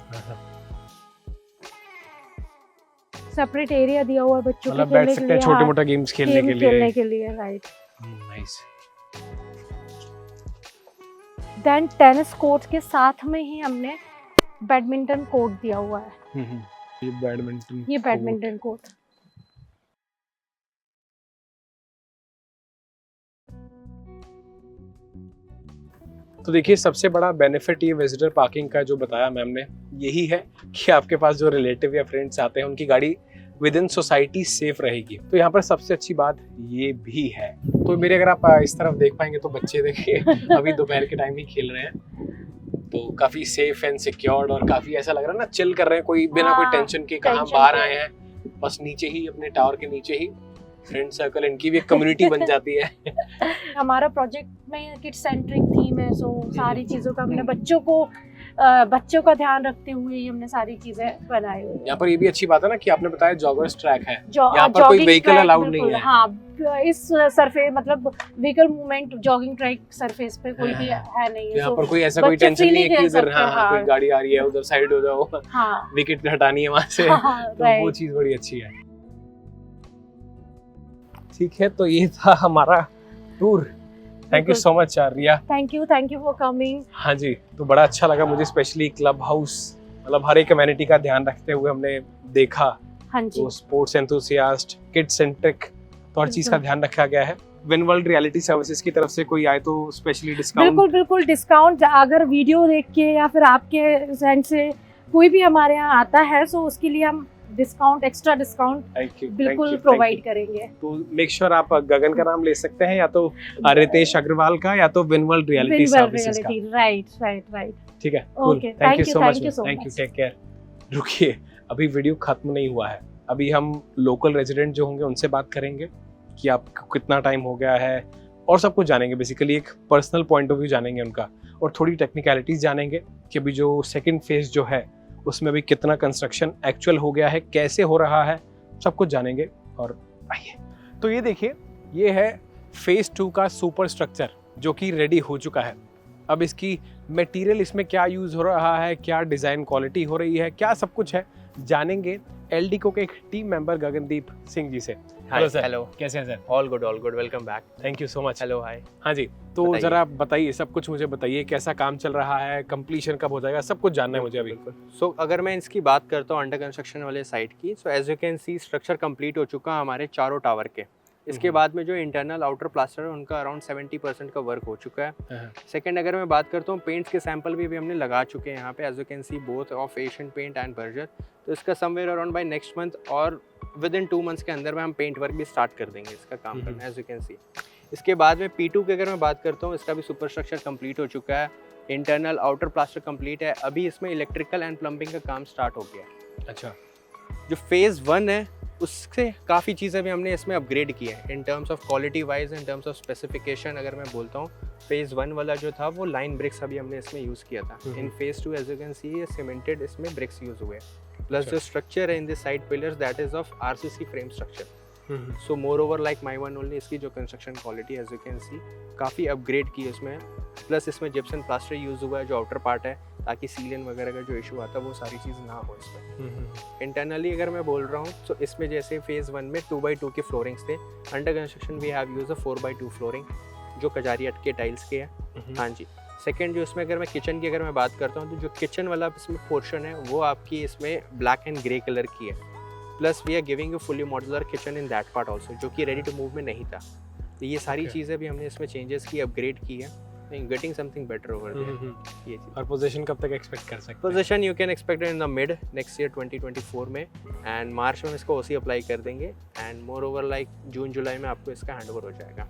सेपरेट एरिया दिया हुआ है बच्चों के खेलने के लिए, छोटे मोटे गेम्स खेलने के लिए। Right. Nice. Then tennis court के साथ में ही हमने बैडमिंटन कोर्ट दिया हुआ है। ये बैडमिंटन कोर्ट। तो देखिए, सबसे बड़ा बेनिफिट ये विजिटर पार्किंग का जो बताया मैम ने, यही है कि आपके पास जो रिलेटिव या फ्रेंड्स आते हैं उनकी गाड़ी विद इन सोसाइटी सेफ रहेगी। तो यहाँ पर सबसे अच्छी बात ये भी है। तो मेरे अगर आप इस तरफ देख पाएंगे तो बच्चे देखिए अभी दोपहर के टाइम ही खेल रहे हैं, तो काफी सेफ एंड सिक्योर्ड और काफी ऐसा लग रहा है ना, चिल कर रहे हैं, कोई बिना कोई टेंशन के, कहाँ बाहर आए हैं, बस नीचे ही अपने टावर के नीचे ही फ्रेंड सर्कल, इनकी भी एक कम्युनिटी बन जाती है। हमारा प्रोजेक्ट में किड सेंट्रिक थीम है, सो सारी चीज़ों का हमने बच्चों का ध्यान रखते हुए ही हमने सारी चीज़ें बनाई हुई हैं। यहाँ पर ये भी अच्छी बात है ना कि आपने बताया जॉगर्स ट्रैक है, जो यहाँ पर कोई व्हीकल अलाउड नहीं है। हाँ, इस सरफेस मतलब vehicle movement jogging track surface पे कोई भी है नहीं है। यहाँ so पर कोई ऐसा कोई बच्चे टेंशन नहीं है freely कि खेल उधर सकते हैं, हाँ कोई गाड़ी आ रही है उधर साइड हो जाओ, हाँ विकेट हटानी है वहां से, तो right. वो चीज बड़ी अच्छी है। ठीक है, तो ये था हमारा tour. Thank you so much Riya. Thank you for coming. हाँ जी, तो बड़ा अच्छा लगा मुझे, स्पेशली क्लब हाउस, मतलब हर एक कम्युनिटी का ध्यान रखते हुए हमने देखा। हाँ जी, तो स्पोर्ट्स एंथुसियास्ट, किड सेंट्रिक, तो हर चीज का ध्यान रखा गया है। विनवर्ल्ड रियलिटी सर्विसेज की तरफ से कोई आए तो स्पेशली डिस्काउंट? बिल्कुल डिस्काउंट। अगर वीडियो देख के या फिर आपके एंड से कोई भी हमारे यहाँ आता है तो उसके लिए हम एक्स्ट्रा डिस्काउंट बिल्कुल प्रोवाइड करेंगे। तो मेक श्योर आप गगन का नाम ले सकते हैं, या तो रितेश अग्रवाल का या तो विनवर्ल्ड रियलिटी सर्विसेज का। राइट। ठीक है, Okay, थैंक यू सो मच, thank you. Take care. रुकिए, अभी वीडियो खत्म नहीं हुआ है, अभी हम लोकल रेजिडेंट जो होंगे उनसे बात करेंगे कि आपको कितना टाइम हो गया है और सब कुछ जानेंगे। बेसिकली एक पर्सनल पॉइंट ऑफ व्यू जानेंगे उनका, और थोड़ी टेक्निकलिटीज जानेंगे कि अभी जो सेकंड फेज जो है उसमें भी कितना कंस्ट्रक्शन एक्चुअल हो गया है, कैसे हो रहा है, सब कुछ जानेंगे। और आइए, तो ये देखिए, ये है फेज 2 का सुपर स्ट्रक्चर जो कि रेडी हो चुका है। अब इसकी मटेरियल, इसमें क्या यूज हो रहा है, क्या डिजाइन क्वालिटी हो रही है, क्या सब कुछ है, जानेंगे एलडीको के एक टीम मेंबर गगनदीप सिंह जी से। Hello sir. हेलो, कैसे हैं sir? All good, welcome back. Thank you so much. Hello, hi. हाँ जी, तो बताइए। जरा बताइए, सब कुछ मुझे बताइए, कैसा काम चल रहा है, कंप्लीशन कब हो जाएगा, सब कुछ जानना है मुझे अभी। सो अगर मैं इसकी बात करता हूँ अंडर कंस्ट्रक्शन वाले साइट की, so as you can see structure complete हो चुका है हमारे चारों टावर के। इसके बाद में जो इंटरनल आउटर प्लास्टर है उनका अराउंड 70% का वर्क हो चुका है। सेकंड अगर मैं बात करता हूँ, पेंट्स के सैंपल भी हमने लगा चुके हैं यहाँ पे, as you can see both of Asian paint and Berger. तो इसका somewhere around by next month और विद इन 2 मंथ्स के अंदर में हम पेंट वर्क भी स्टार्ट कर देंगे इसका काम करना, एज यू कैन सी। इसके बाद में P2 की अगर मैं बात करता हूँ, इसका भी सुपर स्ट्रक्चर कंप्लीट हो चुका है, इंटरनल आउटर प्लास्टर कंप्लीट है। अभी इसमें इलेक्ट्रिकल एंड प्लम्बिंग का काम स्टार्ट हो गया है। अच्छा, जो फेज़ 1 है उससे काफ़ी चीज़ें भी हमने इसमें अपग्रेड की है in terms of quality wise, in terms of specification. अगर मैं बोलता हूँ, फेज़ 1 वाला जो था वो लाइन ब्रिक्स अभी हमने इसमें यूज़ किया था। In phase 2 as you can see cemented इसमें ब्रिक्स यूज़ हुए, प्लस जो स्ट्रक्चर है in this side pillars that is of RCC frame structure. So more over like my one only, इसकी जो construction quality as you can see काफ़ी अपग्रेड की है इसमें। प्लस इसमें जिप्सन प्लास्टर यूज़ हुआ है जो आउटर पार्ट है, ताकि सीलिंग वगैरह का जो इशू आता है वो सारी चीज़ ना हो इसमें। इंटरनली अगर मैं बोल रहा हूँ, तो इसमें जैसे फेज़ 1 में 2x2 की फ्लोरिंग्स थे, under construction we have use a 4x2 flooring जो कजारी अट के टाइल्स के है। हाँ जी। सेकेंड जो इसमें अगर मैं किचन की अगर मैं बात करता हूँ, तो जो किचन वाला इसमें पोर्शन है वो आपकी इसमें ब्लैक एंड ग्रे कलर की है। Plus we are giving you fully modular kitchen in that part also, जो कि रेडी टू मूव में नहीं था। तो ये सारी चीज़ें भी हमने इसमें चेंजेस की, अपग्रेड की है, getting something better over there. ये और पोजीशन कब तक एक्सपेक्ट कर सकते हैं? Possession you can expect in the mid next year 2024 में, एंड मार्च में हम इसको ओसी अप्लाई कर देंगे, and more over like June July में आपको इसका हैंडओवर हो जाएगा।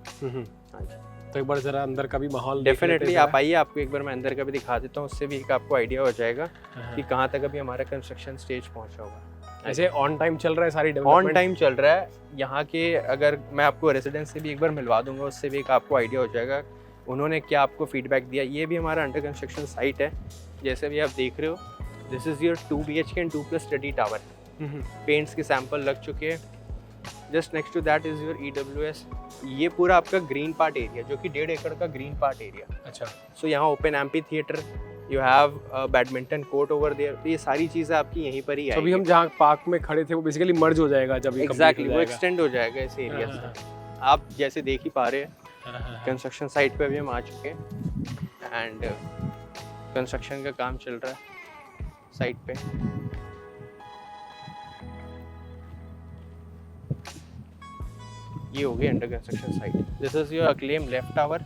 हाँ जी। तो एक बार जरा अंदर का भी माहौल डेफिनेटली आप आइए, आपको एक बार मैं अंदर का भी दिखा देता हूँ, उससे भी एक आपको आइडिया हो जाएगा कि कहाँ तक अभी हमारा कंस्ट्रक्शन स्टेज पहुँचा होगा। ऐसे ऑन टाइम चल रहा है सारी डेवलपमेंट? ऑन टाइम चल रहा है। यहाँ के अगर मैं आपको रेजिडेंस से भी एक बार मिलवा दूंगा, उससे भी एक आपको आइडिया हो जाएगा उन्होंने क्या आपको फीडबैक दिया। ये भी हमारा अंडर कंस्ट्रक्शन साइट है, जैसे भी आप देख रहे हो, this is your 2 BHK and 2+ study tower. Paints के सैंपल लग चुके हैं। Just next to that is your EWS। ये पूरा आपका ग्रीन पार्ट एरिया, जो कि 1.5 एकड़ का ग्रीन पार्ट एरिया। अच्छा। सो यहाँ open amphitheatre, you have badminton court over there. तो ये सारी चीज़ें आपकी यहीं पर ही आएगी। अभी हम जहाँ पार्क में खड़े थे वो बेसिकली मर्ज हो जाएगा जब ये एग्जैक्टली वो एक्सटेंड हो जाएगा इस एरिया से। आप जैसे देख ही पा रहे हैं, कंस्ट्रक्शन साइट पे भी हम आ चुके हैं, एंड कंस्ट्रक्शन का काम चल रहा है साइट पे। ये हो गई under construction site. This is your acclaim left tower.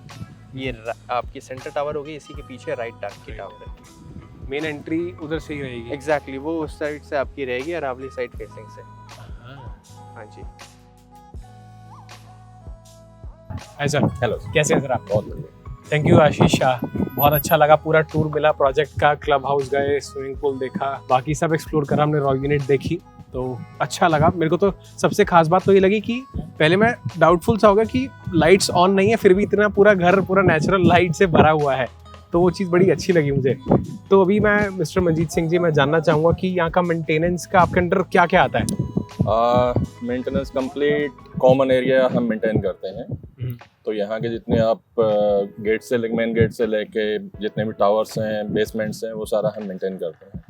ये आपकी सेंटर टावर होगी, इसी के पीछे राइट टावर की टावर है। मेन एंट्री उधर से ही रहेगी? एग्जैक्टली वो उस साइड से आपकी रहेगी, अरावली साइड फेसिंग से। हाँ जी। Hi sir. हेलो, कैसे हैं सर आप? बहुत बढ़िया, थैंक यू आशीष शाह। बहुत अच्छा लगा, पूरा टूर मिला प्रोजेक्ट का। क्लब हाउस गए, स्विमिंग पूल देखा, बाकी सब एक्सप्लोर करा हमने, रॉ यूनिट देखी, तो अच्छा लगा मेरे को। तो सबसे खास बात तो ये लगी कि पहले मैं डाउटफुल सा हो गया कि लाइट्स ऑन नहीं है फिर भी इतना पूरा घर पूरा नेचुरल लाइट से भरा हुआ है, तो वो चीज़ बड़ी अच्छी लगी मुझे। तो अभी मैं मिस्टर मंजीत सिंह जी मैं जानना चाहूँगा कि यहाँ का मेंटेनेंस का आपके अंडर क्या क्या आता है? मेंटेनेंस कंप्लीट कॉमन एरिया हम मेंटेन करते हैं। तो यहाँ के जितने आप गेट से मेन गेट से लेके जितने भी टावर्स हैं बेसमेंट्स हैं वो सारा हम मेंटेन करते हैं।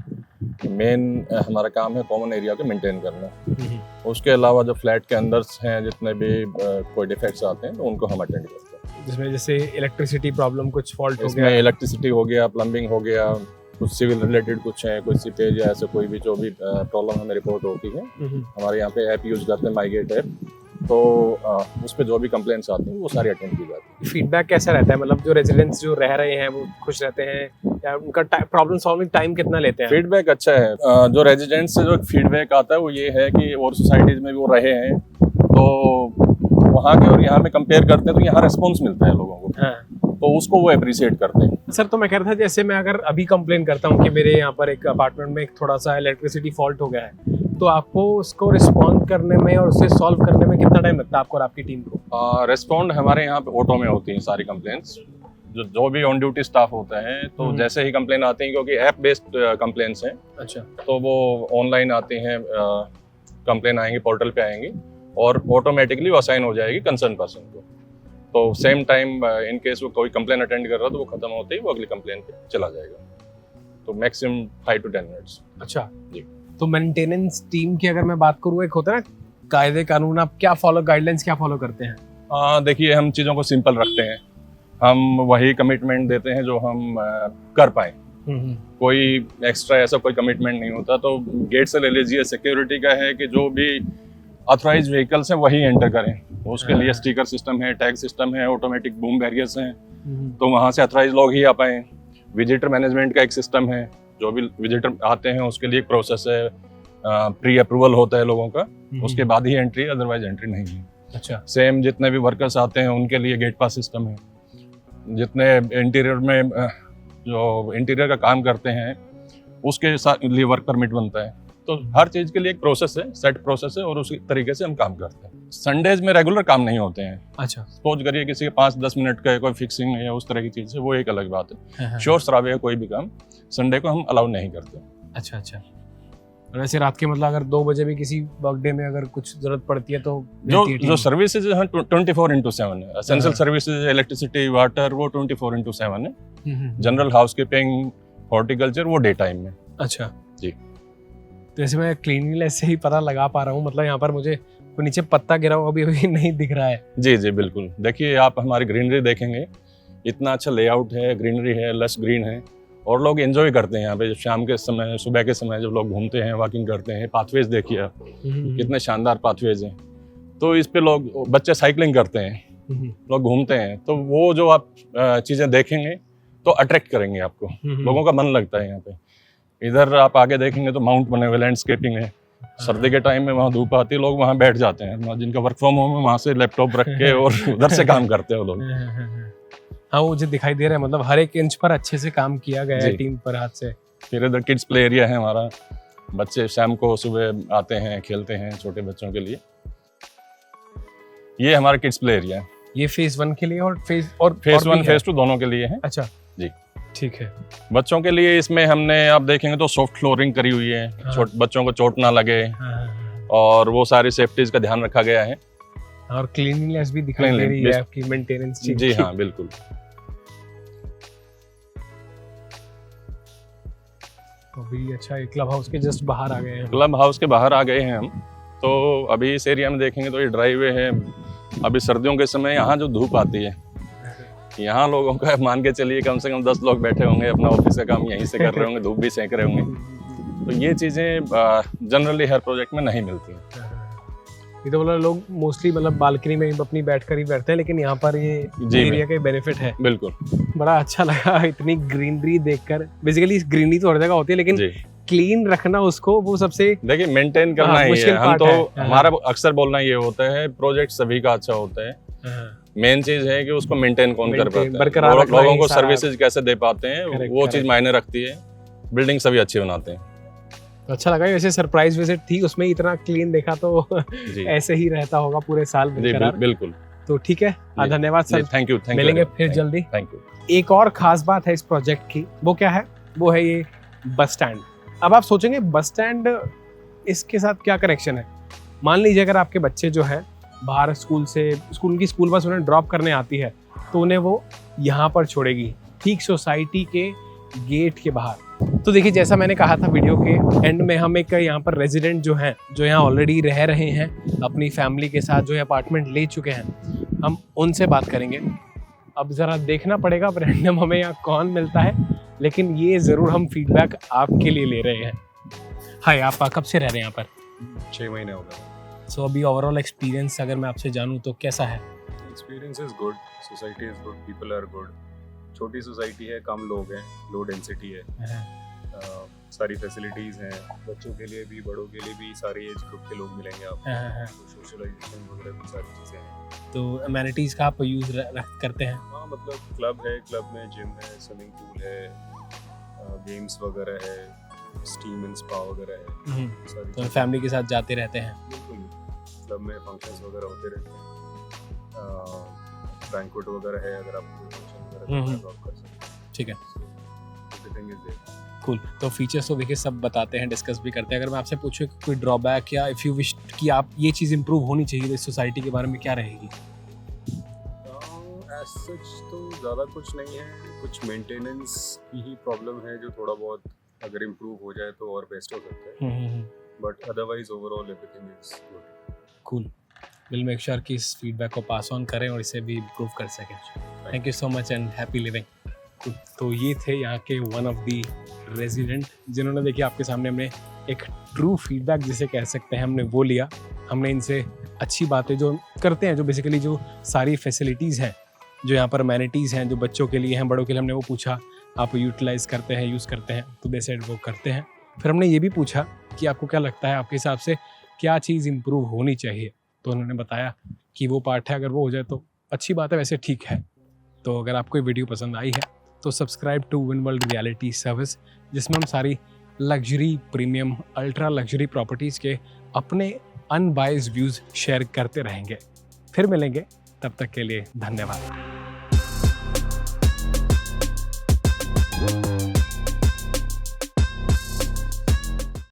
मेन हमारा काम है कॉमन एरिया को मेंटेन करना। उसके अलावा जो फ्लैट के अंदर हैं जितने भी कोई डिफेक्ट्स आते हैं तो उनको हम अटेंड करते हैं। जिसमें जैसे इलेक्ट्रिसिटी प्रॉब्लम कुछ फॉल्ट हो इसमें गया, इलेक्ट्रिसिटी हो गया, प्लम्बिंग हो गया, कुछ सिविल रिलेटेड कुछ है, कोई सीपेज या ऐसे कोई भी जो भी प्रॉब्लम हमें रिपोर्ट होती है हमारे यहाँ पे ऐप यूज करते हैं माईगेट ऐप, तो उस पर जो भी कंप्लेंट्स आती हैं वो सारी अटेंड की जाती है। फीडबैक कैसा रहता है? मतलब जो रेजिडेंट्स जो रह रहे हैं वो खुश रहते हैं या उनका प्रॉब्लम सॉल्विंग टाइम कितना लेते हैं? फीडबैक अच्छा है। जो रेजिडेंट्स से जो फीडबैक आता है वो ये है कि और सोसाइटीज़ में भी वो रहे हैं तो वहाँ के और यहाँ में कंपेयर करते हैं तो यहाँ रिस्पॉन्स मिलता है लोगों को। हाँ। तो उसको वो अप्रिशिएट करते हैं। सर तो मैं कह रहा था जैसे मैं अगर अभी कंप्लेन करता हूँ कि मेरे यहाँ पर एक अपार्टमेंट में एक थोड़ा सा इलेक्ट्रिसिटी फॉल्ट हो गया है, तो आपको उसको रिस्पॉन्ड करने में और उसे सॉल्व करने में कितना टाइम लगता है आपको और आपकी टीम को? रिस्पॉन्ड हमारे यहाँ पे ऑटो में होती हैं सारी कंप्लेंट्स। जो भी ऑन ड्यूटी स्टाफ होता है तो जैसे ही कंप्लेन आती हैं, क्योंकि ऐप बेस्ड कंप्लेंट्स हैं, अच्छा, तो वो ऑनलाइन आती हैं, कंप्लेन आएंगी पोर्टल पे आएंगी और ऑटोमेटिकली वो असाइन हो जाएगी कंसर्न पर्सन को। तो सेम टाइम इन केस वो कोई कंप्लेन अटेंड कर रहा है तो वो खत्म होते ही वो अगली कंप्लेन पे चला जाएगा। तो मैक्सिमम 5 to 10 मिनट्स। अच्छा जी। तो मेंटेनेंस टीम की अगर मैं बात करूँ, एक होता है ना कायदे कानून, आप क्या फॉलो गाइडलाइंस क्या फॉलो करते हैं? देखिए हम चीज़ों को सिंपल रखते हैं, हम वही कमिटमेंट देते हैं जो हम कर पाएँ। कोई एक्स्ट्रा ऐसा कोई कमिटमेंट नहीं होता। तो गेट से ले लीजिए, सिक्योरिटी का है कि जो भी ऑथराइज व्हीकल्स हैं वही एंटर करें। उसके लिए स्टिकर सिस्टम है, टैग सिस्टम है, ऑटोमेटिक बूम बैरियर्स हैं, तो वहाँ से ऑथराइज लोग ही आ पाएँ। विजिटर मैनेजमेंट का एक सिस्टम है, जो भी विजिटर आते हैं उसके लिए एक प्रोसेस है, प्री अप्रूवल होता है लोगों का, उसके बाद ही एंट्री, अदरवाइज एंट्री नहीं है। अच्छा। सेम जितने भी वर्कर्स आते हैं उनके लिए गेट पास सिस्टम है। जितने इंटीरियर में जो इंटीरियर का काम करते हैं उसके लिए वर्क परमिट बनता है। तो हर चीज़ के लिए एक प्रोसेस है, सेट प्रोसेस है और उसी तरीके से हम काम करते हैं। संडेज में रेगुलर काम नहीं होते हैं। अच्छा। सपोज करिए किसी के 5-10 मिनट का कोई फिक्सिंग है या उस तरह की चीज़ है, वो एक अलग बात है। शोर शराबे का कोई भी काम संडे को हम अलाउ नहीं करते। अच्छा अच्छा। वैसे रात के मतलब अगर 2 बजे भी किसी बर्थडे में अगर कुछ जरूरत पड़ती है तो जो सर्विसेज हैं 24/7 है। एसेंशियल सर्विसेज, इलेक्ट्रिसिटी, वाटर, वो 24/7 है। जनरल हाउसकीपिंग, हॉर्टिकल्चर वो डे टाइम में। अच्छा जी। तो ऐसे मैं क्लीनलीनेस से ही पता लगा पा रहा हूँ, मतलब यहाँ पर मुझे कोई नीचे पत्ता गिरा हुआ अभी नहीं दिख रहा है। जी जी बिल्कुल। देखिए आप हमारी ग्रीनरी देखेंगे, इतना अच्छा लेआउट है, ग्रीनरी है, लश ग्रीन है और लोग एंजॉय करते हैं यहाँ पे। जब शाम के समय, सुबह के समय जब लोग घूमते हैं, वॉकिंग करते हैं, पाथवेज देखिए आप, कितने शानदार पाथवेज हैं। तो इस पे लोग, बच्चे साइकिलिंग करते हैं, लोग घूमते हैं, तो वो जो आप चीज़ें देखेंगे तो अट्रैक्ट करेंगे आपको, लोगों का मन लगता है यहाँ पे। इधर आप आगे देखेंगे तो माउंट बने हुए, लैंडस्केपिंग है। सर्दी के टाइम में वहाँ धूप आती है, लोग वहाँ बैठ जाते हैं, जिनका वर्क फ्रॉम होम है वहाँ से लैपटॉप रख के और उधर से काम करते हैं लोग। हाँ वो मुझे दिखाई दे रहा है, मतलब हर एक इंच पर अच्छे से काम किया गया है टीम पर हाथ से। फिर इधर किड्स प्ले एरिया है हमारा, बच्चे शाम को सुबह आते हैं, खेलते हैं, छोटे बच्चों के लिए। ये हमारा किड्स प्ले एरिया है। ये फेज 1 के लिए और फेज 1 फेज 2 दोनों के लिए है। अच्छा जी ठीक है। बच्चों के लिए इसमें हमने, आप देखेंगे तो सॉफ्ट फ्लोरिंग करी हुई है। हाँ। बच्चों को चोट ना लगे। हाँ। और वो सारी सेफ्टीज का ध्यान रखा गया है और क्लीनलीनेस भी दिखाई दे रही है आपकी, मेंटेनेंस टीम। जी हाँ बिल्कुल। तो अभी अच्छा क्लब हाउस के जस्ट बाहर आ गए हैं। क्लब हाउस के बाहर आ गए हैं हम। तो अभी इस एरिया में देखेंगे तो ये ड्राईवे है। अभी सर्दियों के समय यहाँ जो धूप आती है, यहाँ लोगों का मान के चलिए कम से कम 10 लोग बैठे होंगे, अपना ऑफिस का काम यहीं से कर रहे होंगे, धूप भी सेंक रहे होंगे। तो ये चीज़ें जनरली हर प्रोजेक्ट में नहीं मिलती हैं। ये तो मतलब लोग मोस्टली मतलब बालकनी में अपनी बैठकर ही बैठते हैं, लेकिन यहाँ पर ये एरिया का बेनिफिट है। बिल्कुल। बड़ा अच्छा लगा इतनी ग्रीनरी देखकर। बेसिकली ग्रीनरी तो हर जगह होती है, लेकिन क्लीन रखना उसको, वो सबसे देखिए मेंटेन करना ही है। हम तो हमारा अक्सर बोलना ये होता है, प्रोजेक्ट सभी का अच्छा होता है, मेन चीज है कि उसको मेंटेन कौन कर पाता है, लोगों को सर्विसेज कैसे दे पाते हैं, वो चीज मायने रखती है। बिल्डिंग सभी अच्छी बनाते हैं। तो अच्छा लगा, वैसे सरप्राइज विजिट थी, उसमें इतना क्लीन देखा तो जी ऐसे ही रहता होगा पूरे साल जी बरकरार। बिल्कुल। तो ठीक है, धन्यवाद सर, थैंक यू मिलेंगे फिर जल्दी। Thank you. एक और खास बात है इस प्रोजेक्ट की, वो क्या है? वो है ये बस स्टैंड। अब आप सोचेंगे बस स्टैंड इसके साथ क्या कनेक्शन है? मान लीजिए अगर आपके बच्चे जो है बाहर स्कूल की स्कूल बस उन्हें ड्रॉप करने आती है, तो उन्हें वो यहाँ पर छोड़ेगी, ठीक सोसाइटी के गेट के बाहर। तो देखिए, जैसा मैंने कहा था वीडियो के एंड में, हम एक यहाँ पर रेजिडेंट जो हैं, जो यहाँ ऑलरेडी रह रहे हैं अपनी फैमिली के साथ, जो अपार्टमेंट ले चुके हैं, हम उनसे बात करेंगे। अब ज़रा देखना पड़ेगा रैंडम हमें यहाँ कौन मिलता है, लेकिन ये ज़रूर हम फीडबैक आपके लिए ले रहे हैं। हाय, आप कब से रह रहे हैं यहाँ पर? 6 महीने हो गए। सो अभी ओवरऑल एक्सपीरियंस अगर मैं आपसे जानूँ तो कैसा है? Experience is good, society is good, people are good. छोटी सोसाइटी है, कम लोग हैं, लो डेंसिटी है, सारी फैसिलिटीज़ हैं, बच्चों के लिए भी बड़ों के लिए भी, सारी एज ग्रुप के लोग मिलेंगे आपको, सोशलाइजेशन वगैरह भी सारी चीज़ें हैं। तो अमेनिटीज़ का आप यूज़ करते हैं? हाँ, मतलब क्लब है, क्लब में जिम है, स्विमिंग पूल है, गेम्स वगैरह है, स्टीम एंड स्पा वगैरह है, सारी तो चीज़ें। फैमिली के साथ जाते रहते हैं? बिल्कुल, क्लब में फंक्शंस वगैरह होते रहते हैं, बैंक्वेट वगैरह है, अगर आपको कोई फंक्शन वगैरह तो आप कर सकते हैं। ठीक है, एवरीथिंग इज देयर। कूल। तो फीचर्स तो देखिए सब बताते हैं, डिस्कस भी करते हैं। अगर मैं आपसे पूछूं कि कोई ड्रॉबैक या इफ़ यू विश कि आप ये चीज़ इंप्रूव होनी चाहिए, तो इस सोसाइटी के बारे में क्या रहेगी? एज सच तो ज़्यादा कुछ नहीं है, कुछ मेंटेनेंस की ही प्रॉब्लम है जो थोड़ा बहुत अगर इम्प्रूव हो जाए तो और बेस्ट हो सकता है, but otherwise overall everything is good. Cool. Will make sure कि इस फीडबैक को पास ऑन करें और इसे भी इम्प्रूव कर सकें। Thank you so much and happy living. तो ये थे यहाँ के वन ऑफ दी रेजिडेंट, जिन्होंने देखिए आपके सामने हमने एक ट्रू फीडबैक जिसे कह सकते हैं हमने वो लिया। हमने इनसे अच्छी बातें जो करते हैं, जो बेसिकली जो सारी फैसिलिटीज़ हैं, जो यहाँ पर अमेनिटीज़ हैं, जो बच्चों के लिए हैं, बड़ों के लिए, हमने वो पूछा आप यूटिलाइज़ करते हैं, यूज़ करते हैं? तो दे सेड वो करते हैं। फिर हमने ये भी पूछा कि आपको क्या लगता है, आपके हिसाब से क्या चीज़ इम्प्रूव होनी चाहिए? तो उन्होंने बताया कि वो पार्ट है, अगर वो हो जाए तो अच्छी बात है, वैसे ठीक है। तो अगर आपको ये वीडियो पसंद आई है तो subscribe to win world realty service, जिसमें हम सारी luxury, premium, ultra luxury properties के अपने अनबाइज्ड व्यूज़ शेयर करते रहेंगे। फिर मिलेंगे, तब तक के लिए धन्यवाद।